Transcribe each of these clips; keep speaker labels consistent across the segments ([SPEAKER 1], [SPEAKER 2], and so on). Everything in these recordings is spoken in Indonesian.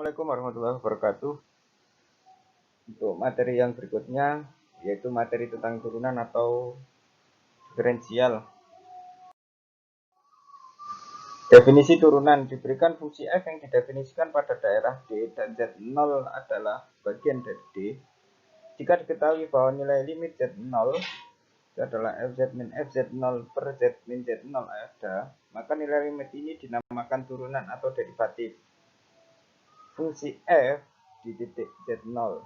[SPEAKER 1] Assalamualaikum warahmatullahi wabarakatuh. Untuk materi yang berikutnya yaitu materi tentang turunan atau diferensial. Definisi turunan diberikan fungsi f yang didefinisikan pada daerah D dan Z0 adalah bagian dari D. Jika diketahui bahwa nilai limit Z0 itu adalah fz min fz0 per z min z0 ada, maka nilai limit ini dinamakan turunan atau derivatif. Fungsi f di titik z0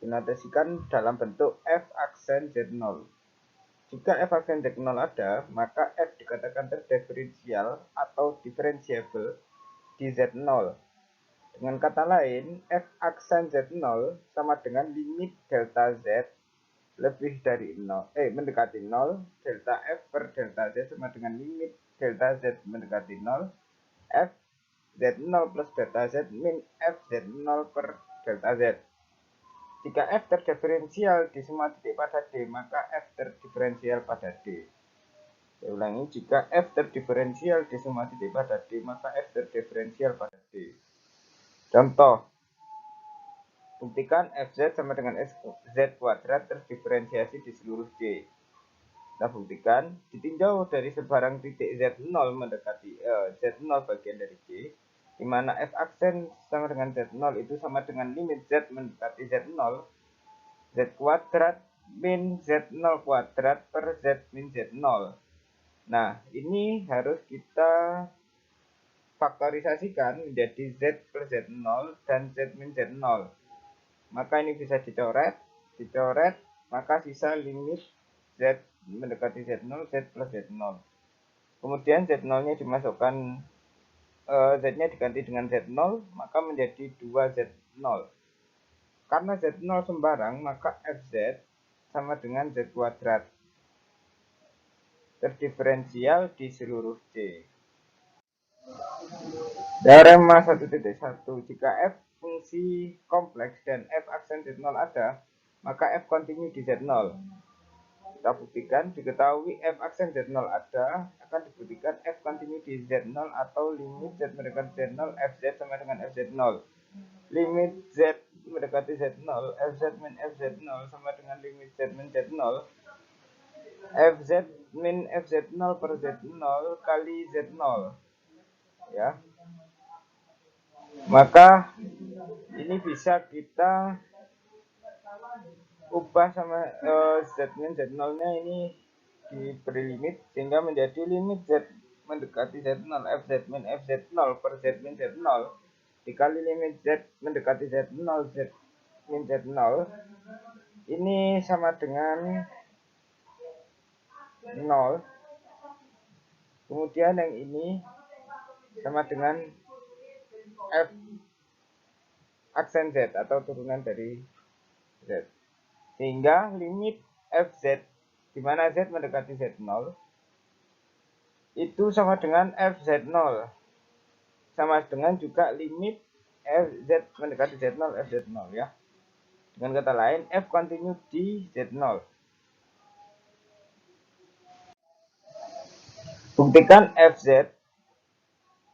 [SPEAKER 1] dinotasikan dalam bentuk f aksen z0. Jika f aksen z0 ada, maka f dikatakan terdiferensial atau diferensiable di z0. Dengan kata lain, f aksen z0 sama dengan limit delta z lebih dari 0, mendekati 0, delta f per delta z sama dengan limit delta z mendekati 0, f z0 plus delta z min f z0 per delta z. Jika f terdiferensial di semua titik pada D, maka f terdiferensial pada D. Saya ulangi, jika f terdiferensial di semua titik pada D, maka f terdiferensial pada D. Contoh, buktikan fz sama dengan z kuadrat terdiferensiasi di seluruh D. Kita buktikan, ditinjau dari sebarang titik z0 mendekati z0 bagian dari D, di mana f aksen sama dengan z0 itu sama dengan limit z mendekati z0, z kuadrat min z0 kuadrat per z min z0. Nah, ini harus kita faktorisasikan menjadi z plus z0 dan z min z0. Maka ini bisa dicoret, maka sisa limit z mendekati z0, z plus z0. Kemudian z0-nya dimasukkan, z-nya diganti dengan z0, maka menjadi 2z0. Karena z0 sembarang, maka fz sama dengan z kuadrat terdiferensial di seluruh D. Teorema 1.1, jika f fungsi kompleks dan f aksen z0 ada, maka f kontinu di z0. Kita buktikan, diketahui f aksen z0 ada, akan dibuktikan f kontinu di z0 atau limit z mendekati z0, fz sama dengan fz0. Limit z mendekati z0, fz min fz0 sama dengan limit z min z0, fz min fz0 per z0 kali z0. Ya. Maka ini bisa kita ubah sama z min z0-nya ini diberi limit sehingga menjadi limit z mendekati z0 fz min fz0 per z min z0 dikali limit z mendekati z0 z min z0 ini sama dengan 0. Kemudian yang ini sama dengan f aksen z atau turunan dari z. Sehingga limit fz di mana z mendekati z0 itu sama dengan fz0. Sama dengan juga limit fz mendekati z0 fz0 ya. Dengan kata lain f kontinu di z0. Buktikan fz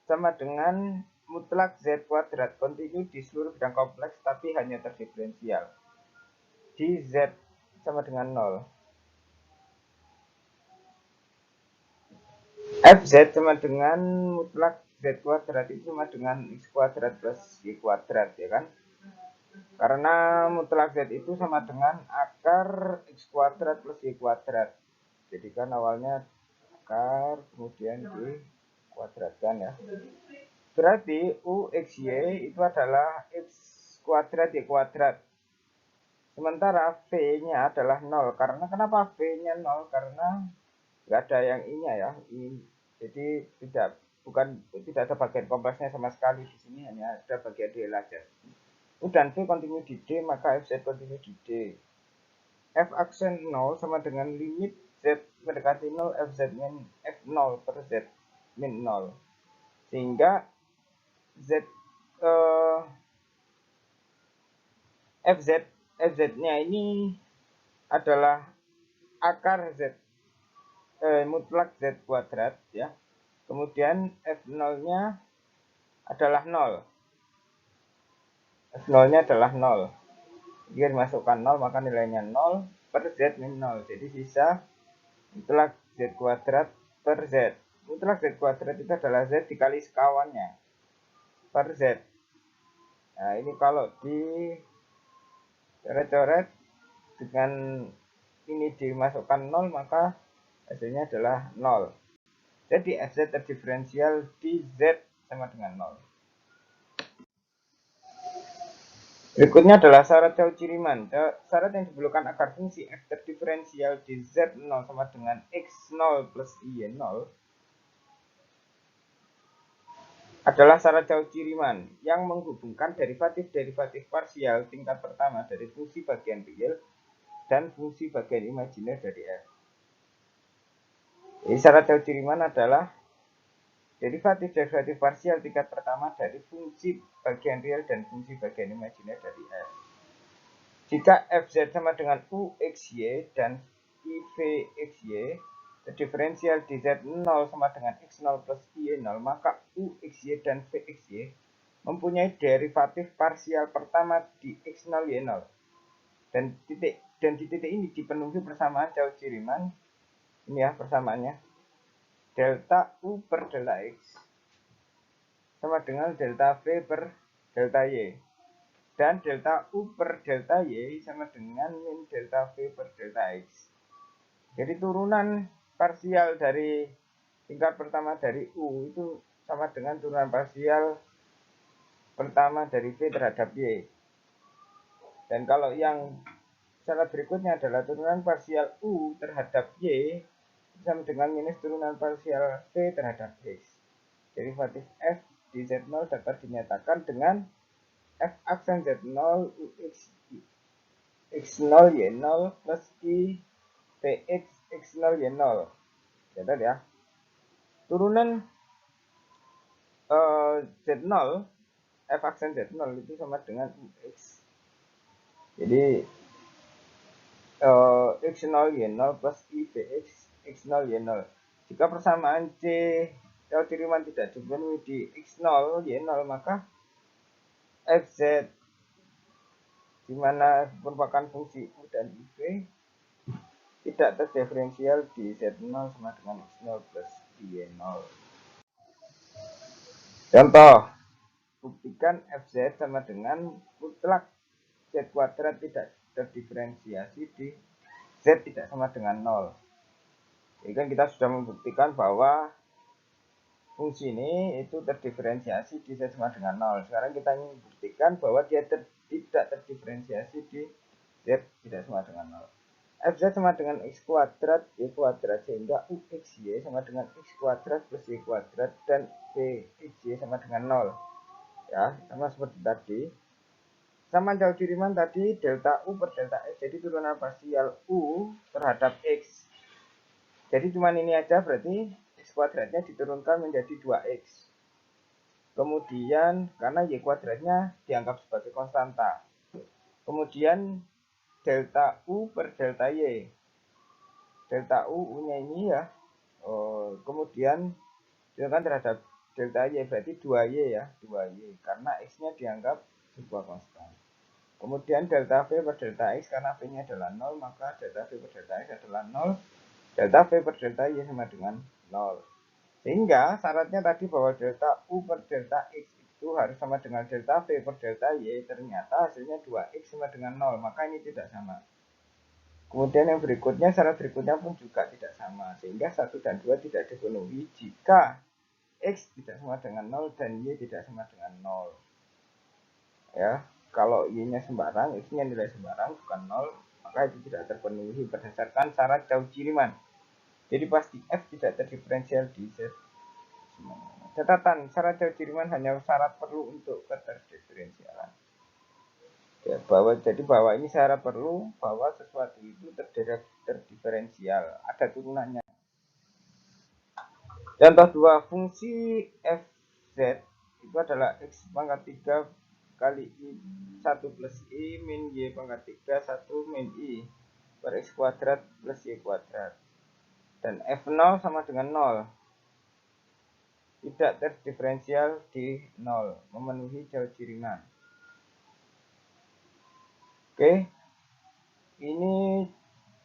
[SPEAKER 1] sama dengan mutlak z kuadrat kontinu di seluruh bidang kompleks tapi hanya terdiferensial di z sama dengan 0. Fz sama dengan mutlak z kuadrat itu sama dengan x kuadrat plus y kuadrat ya kan. Karena mutlak z itu sama dengan akar x kuadrat plus y kuadrat. Jadi kan awalnya akar kemudian dikuadratkan ya. Berarti uxy itu adalah x kuadrat y kuadrat. Sementara v-nya adalah 0. Karena kenapa v-nya 0? Karena nggak ada yang ini ya. Jadi tidak ada bagian kompleksnya sama sekali di sini, hanya ada bagian DL aja. Dan v kontinu di D, maka fz kontinu di D. F aksen 0 sama dengan limit z mendekati 0 fz min f0 per z min 0. Sehingga fz-nya ini adalah akar z mutlak z kuadrat ya. Kemudian f0-nya adalah 0. F0 nya adalah 0. Jika dimasukkan 0 maka nilainya 0 per Z min 0. Jadi sisa mutlak Z kuadrat per Z. Mutlak Z kuadrat itu adalah Z dikali sekawannya per Z. Nah ini kalau dicoret-coret dengan ini dimasukkan 0 maka hasilnya adalah 0. Jadi FZ terdiferensial di Z sama dengan 0. Berikutnya adalah syarat Cauchy-Riemann. Syarat yang diperlukan agar fungsi f terdiferensial di Z0 sama dengan X0 plus Y0 adalah syarat Cauchy-Riemann yang menghubungkan derivatif-derivatif parsial tingkat pertama dari fungsi bagian real dan fungsi bagian imajiner dari f. Jadi syarat Cauchy-Riemann adalah derivatif-derivatif parsial tingkat pertama dari fungsi bagian real dan fungsi bagian imajiner dari f. Jika fz sama dengan uxy dan ivxy, diferensial di z0 sama dengan x0 plus y0, maka uxy dan vxy mempunyai derivatif parsial pertama di x0 y0. Dan di titik ini dipenuhi persamaan Cauchy-Riemann. Ini ya persamaannya. Delta U per delta X sama dengan delta V per delta Y. Dan delta U per delta Y sama dengan min delta V per delta X. Jadi turunan parsial dari tingkat pertama dari U itu sama dengan turunan parsial pertama dari V terhadap Y. Dan kalau yang syarat berikutnya adalah turunan parsial U terhadap Y sama dengan minus turunan parsial V terhadap X. Derivatif F di Z0 dapat dinyatakan dengan F aksen Z0 UX X0 Y0 plus I Px X0 Y0. Catat ya. Turunan Z0 F aksen Z0 itu sama dengan UX. Jadi X0 Y0 plus I Px X0 Y0. Jika persamaan C Cauchy-Riemann tidak dipenuhi di X0 Y0 maka Fz di mana merupakan fungsi U dan IV tidak terdiferensial di Z0 sama dengan X0 plus Y0. Contoh, buktikan Fz sama dengan mutlak Z kuadrat tidak terdiferensiasi di Z tidak sama dengan 0. Jadi kan kita sudah membuktikan bahwa fungsi ini itu terdiferensiasi di Z sama dengan 0. Sekarang kita ingin membuktikan bahwa dia tidak terdiferensiasi di Z tidak sama dengan 0. Fz sama dengan X kuadrat Y kuadrat sehingga UXY sama dengan X kuadrat plus Y kuadrat dan VXY sama dengan 0. Ya, sama seperti tadi. Sama Cauchy-Riemann tadi delta U per delta X, jadi turunan parsial U terhadap X. Jadi cuma ini aja, berarti X kuadratnya diturunkan menjadi 2X. Kemudian karena Y kuadratnya dianggap sebagai konstanta. Kemudian delta U per delta Y. Delta U-nya ini ya. Kemudian diturunkan terhadap delta Y, berarti 2Y ya. 2Y, karena X-nya dianggap sebuah konstan. Kemudian delta V per delta X, karena V-nya adalah 0, maka delta V per delta X adalah 0. Delta V per delta Y sama dengan 0. Sehingga syaratnya tadi bahwa delta U per delta X itu harus sama dengan delta V per delta Y. Ternyata hasilnya 2X sama dengan 0. Maka ini tidak sama. Kemudian yang berikutnya, syarat berikutnya pun juga tidak sama. Sehingga 1 dan 2 tidak dipenuhi jika X tidak sama dengan 0 dan Y tidak sama dengan 0. Ya, kalau Y-nya sembarang, X-nya nilai sembarang bukan 0, maka itu tidak terpenuhi berdasarkan syarat Cauchy-Riemann. Jadi pasti F tidak terdiferensial di Z. Catatan, syarat Cauchy-Riemann hanya syarat perlu untuk keterdiferensialan. Ya, bahwa ini syarat perlu bahwa sesuatu itu terdiferensial, ada turunannya. Contoh 2, fungsi Fz itu adalah X pangkat 3 kali I1 plus I min Y pangkat 3 1 min I per X kuadrat plus Y kuadrat. Dan F0 sama dengan 0. Tidak terdiferensial di 0, memenuhi Cauchy-Riemann. Oke, ini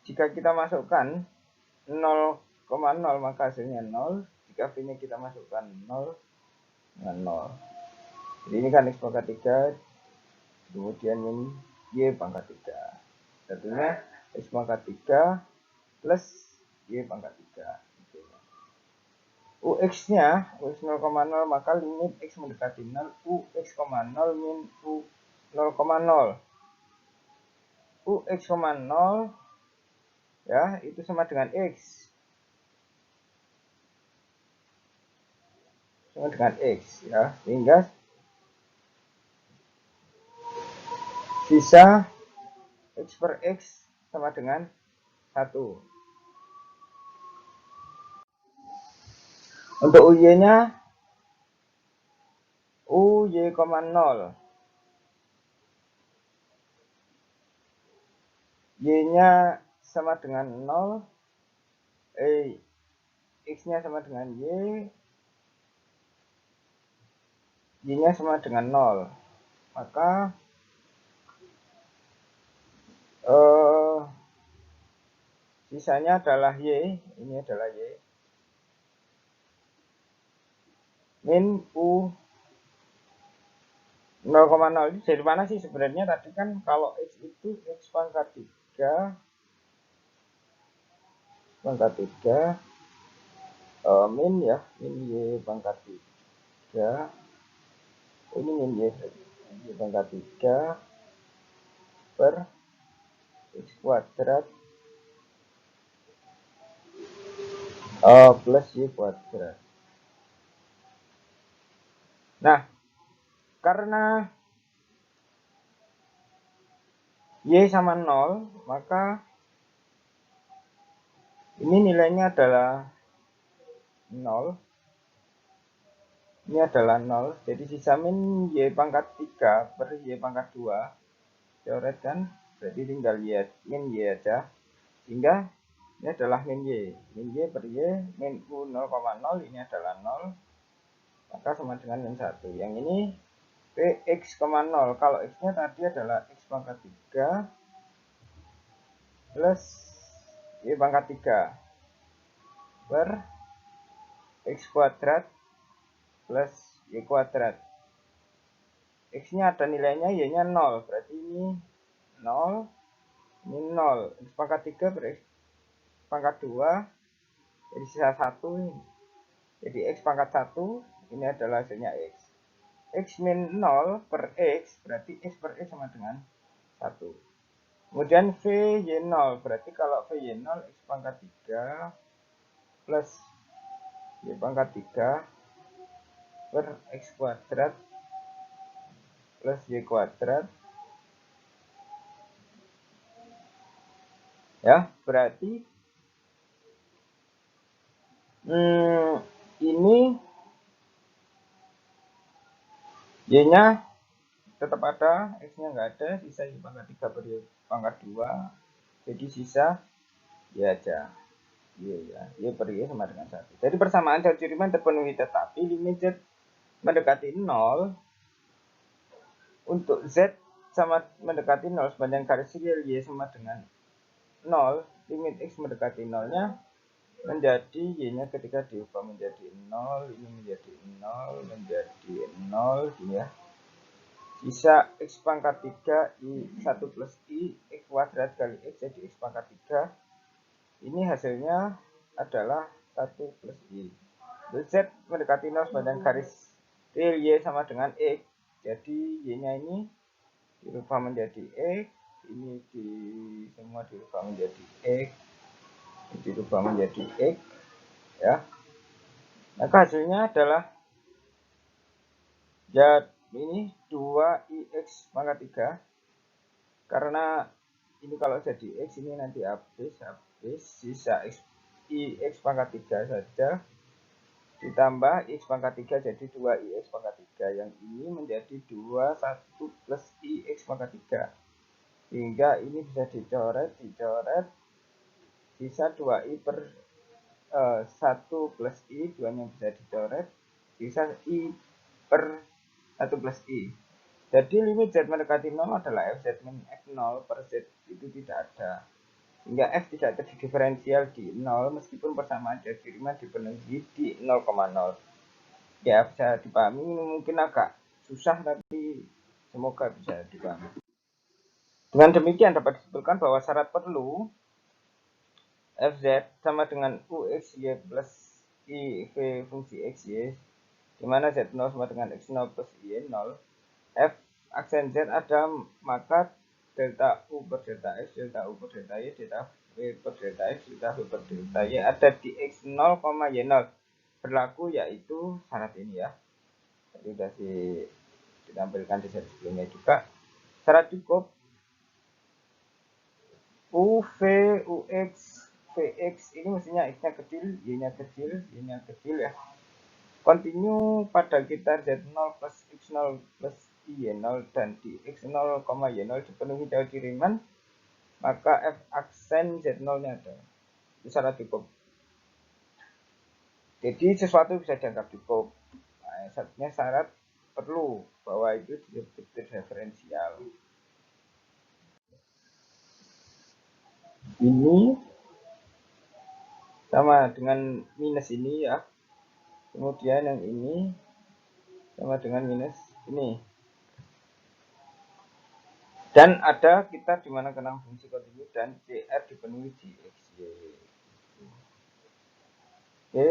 [SPEAKER 1] jika kita masukkan 0,0 maka hasilnya 0. Jika V nya kita masukkan 0 dengan 0. Jadi ini kan X pangkat 3, kemudian min Y pangkat 3. Tentunya X pangkat 3 plus Y pangkat 3. UX nya UX 0,0 maka limit X mendekati 0 UX, 0 min U 0,0. UX, 0 ya itu sama dengan X. Sama dengan X ya. Sehingga sisa X per X sama dengan 1. Untuk UY-nya UY, 0. Y-nya sama dengan 0. X-nya sama dengan Y. Y-nya sama dengan 0. Maka sisanya adalah Y. Ini adalah Y. Min U 0,0 ini dari mana sih sebenarnya? Tadi kan kalau X itu X pangkat 3 min ya, min Y pangkat 3. Ini min Y pangkat 3 per X kuadrat plus Y kuadrat. Nah, karena Y sama 0, maka ini nilainya adalah 0. Ini adalah 0. Jadi sisa min Y pangkat 3 per Y pangkat 2. Coret kan? Berarti tinggal Y, min Y aja. Sehingga ini adalah min Y. Min Y per Y, min U 0,0 ini adalah 0. Maka sama dengan min 1. Yang ini Px, 0. Kalau X-nya tadi adalah X pangkat 3 plus Y pangkat 3 per X kuadrat plus Y kuadrat. X-nya ada nilainya, Y-nya 0. Berarti ini 0. Ini 0. X pangkat 3 per X pangkat 2. Jadi sisa 1 ini. Jadi X pangkat 1. Ini adalah hasilnya X. X min 0 per X, berarti X per X sama dengan 1. Kemudian V Y0, berarti kalau V Y0 X pangkat 3 plus Y pangkat 3 per X kuadrat plus Y kuadrat. Ya, berarti ini Y-nya tetap ada, X-nya nggak ada, sisa Y pangkat 3 per Y pangkat 2. Jadi sisa Y aja. Y ya, Y per Y sama dengan 1. Jadi persamaan dari Riemann terpenuhi, tetapi limit Z mendekati 0 untuk Z sama mendekati 0 sepanjang garis real Y sama dengan 0, limit X mendekati 0-nya menjadi Y-nya ketika diubah menjadi 0, ini menjadi 0, menjadi 0 ya. Sisa X pangkat 3 I 1 plus I X kuadrat kali X jadi X pangkat 3. Ini hasilnya adalah 1 plus I. Z mendekati 0 sepanjang garis real Y sama dengan X. Jadi Y-nya ini dirubah menjadi X. Ini semua dirubah menjadi X. Dirubah menjadi X. Ya. Maka hasilnya adalah ya ini 2IX pangkat 3. Karena ini kalau jadi X ini nanti habis sisa X IX pangkat 3 saja ditambah X pangkat 3 jadi 2IX pangkat 3. Yang ini menjadi 21 plus IX pangkat 3. Sehingga ini bisa dicoret sisa 2I per 1 plus I, 2 nya bisa dicoret, sisa I per 1 plus I. Jadi limit Z mendekati 0 adalah Fz min F0 per Z itu tidak ada. Hingga F tidak terjadi diferensial di 0 meskipun persamaan dari Riemann dipenuhi di 0,0. Ya bisa dipahami, ini mungkin agak susah tapi semoga bisa dipahami. Dengan demikian dapat disimpulkan bahwa syarat perlu Fz sama dengan UXY plus IV fungsi XY, di mana Z0 sama dengan X0 plus Y0. F aksen Z ada, maka delta U per delta X, delta U per delta Y, delta V per delta X, delta V per delta Y ada di X0, Y0 berlaku, yaitu syarat ini ya. Tadi sudah ditampilkan di slide sebelumnya juga. Syarat cukup UV, UX, VX ini mestinya X-nya kecil, Y-nya kecil, Y-nya kecil ya. Continue pada gitar Z0 plus X0 plus Y0 dan di X0, Y0 dipenuhi dari Riemann, maka F aksen Z0-nya ada. Itu syarat cukup. Jadi sesuatu bisa dianggap cukup. Nah, satunya syarat perlu bahwa itu disebut diferensial. Ini sama dengan minus ini ya. Kemudian yang ini sama dengan minus ini. Dan ada kita di mana kenang fungsi kontinu dan CR dipenuhi di XY. Oke,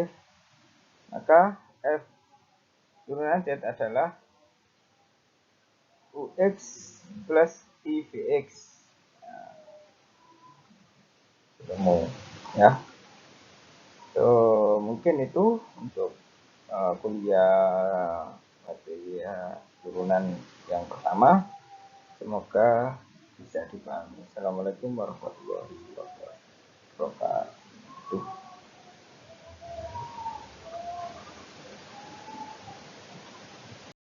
[SPEAKER 1] maka F turunan Z adalah UX plus IVX. Ketemu ya. So, mungkin itu untuk kuliah materi turunan yang pertama. Semoga bisa dipahami. Assalamualaikum warahmatullahi wabarakatuh.